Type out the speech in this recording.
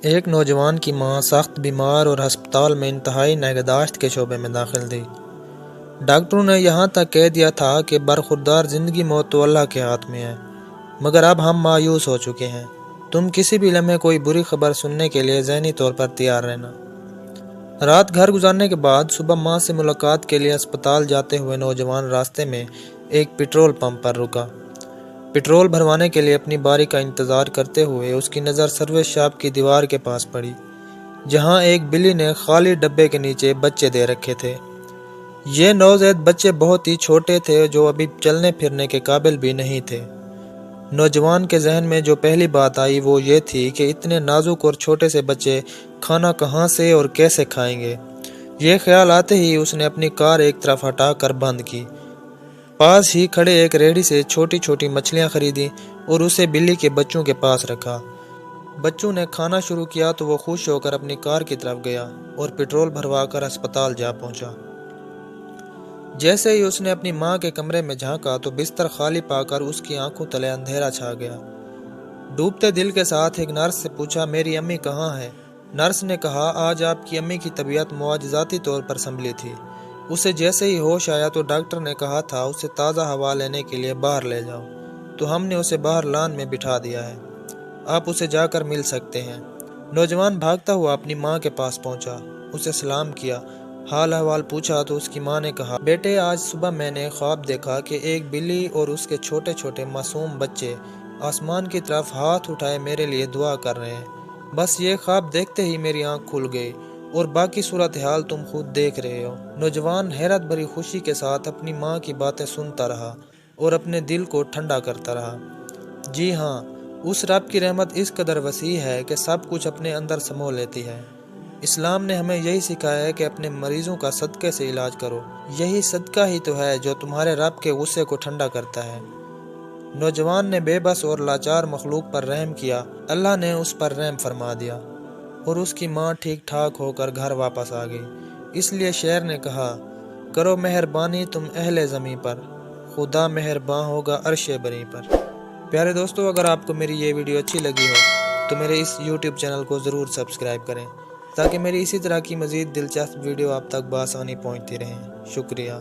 ایک نوجوان کی ماں سخت بیمار اور ہسپتال میں انتہائی نگہداشت کے شعبے میں داخل تھی۔ ڈاکٹروں نے یہاں تک کہہ دیا تھا کہ برخوردار زندگی موت تو اللہ کے ہاتھ میں ہے، مگر اب ہم مایوس ہو چکے ہیں۔ تم کسی بھی لمحے کوئی بری خبر سننے کے لیے ذہنی طور پر تیار رہنا۔ رات گھر گزارنے کے بعد صبح ماں سے ملاقات کے لیے اسپتال جاتے ہوئے نوجوان راستے میں ایک پیٹرول پمپ پر رکا۔ پیٹرول بھروانے کے لیے اپنی باری کا انتظار کرتے ہوئے اس کی نظر سروس شاپ کی دیوار کے پاس پڑی، جہاں ایک بلی نے خالی ڈبے کے نیچے بچے دے رکھے تھے۔ یہ نوزائیدہ بچے بہت ہی چھوٹے تھے، جو ابھی چلنے پھرنے کے قابل بھی نہیں تھے۔ نوجوان کے ذہن میں جو پہلی بات آئی وہ یہ تھی کہ اتنے نازک اور چھوٹے سے بچے کھانا کہاں سے اور کیسے کھائیں گے۔ یہ خیال آتے ہی اس نے اپنی کار ایک طرف ہٹا کر بند کی، پاس ہی کھڑے ایک ریہڑی سے چھوٹی چھوٹی مچھلیاں خریدی اور اسے بلی کے بچوں کے پاس رکھا۔ بچوں نے کھانا شروع کیا تو وہ خوش ہو کر اپنی کار کی طرف گیا اور پیٹرول بھروا کر اسپتال جا پہنچا۔ جیسے ہی اس نے اپنی ماں کے کمرے میں جھانکا تو بستر خالی پا کر اس کی آنکھوں تلے اندھیرا چھا گیا۔ ڈوبتے دل کے ساتھ ایک نرس سے پوچھا، میری امی کہاں ہے؟ نرس نے کہا، آج آپ کی امی کی طبیعت معجزاتی طور پر سنبھلی تھی۔ اسے جیسے ہی ہوش آیا تو ڈاکٹر نے کہا تھا اسے تازہ ہوا لینے کے لیے باہر لے جاؤ، تو ہم نے اسے باہر لان میں بٹھا دیا ہے، آپ اسے جا کر مل سکتے ہیں۔ نوجوان بھاگتا ہوا اپنی ماں کے پاس پہنچا، اسے سلام کیا، حال احوال پوچھا تو اس کی ماں نے کہا، بیٹے آج صبح میں نے خواب دیکھا کہ ایک بلی اور اس کے چھوٹے چھوٹے معصوم بچے آسمان کی طرف ہاتھ اٹھائے میرے لیے دعا کر رہے ہیں۔ بس یہ خواب دیکھتے ہی میری آنکھ کھل گئی اور باقی صورتحال تم خود دیکھ رہے ہو۔ نوجوان حیرت بھری خوشی کے ساتھ اپنی ماں کی باتیں سنتا رہا اور اپنے دل کو ٹھنڈا کرتا رہا۔ جی ہاں، اس رب کی رحمت اس قدر وسیع ہے کہ سب کچھ اپنے اندر سمو لیتی ہے۔ اسلام نے ہمیں یہی سکھایا ہے کہ اپنے مریضوں کا صدقے سے علاج کرو، یہی صدقہ ہی تو ہے جو تمہارے رب کے غصے کو ٹھنڈا کرتا ہے۔ نوجوان نے بے بس اور لاچار مخلوق پر رحم کیا، اللہ نے اس پر رحم فرما دیا اور اس کی ماں ٹھیک ٹھاک ہو کر گھر واپس آ گئی۔ اس لیے شاعر نے کہا، کرو مہربانی تم اہل زمیں پر، خدا مہرباں ہوگا عرش بری پر۔ پیارے دوستو، اگر آپ کو میری یہ ویڈیو اچھی لگی ہو تو میرے اس یوٹیوب چینل کو ضرور سبسکرائب کریں، تاکہ میری اسی طرح کی مزید دلچسپ ویڈیو آپ تک بآسانی پہنچتی رہیں۔ شکریہ۔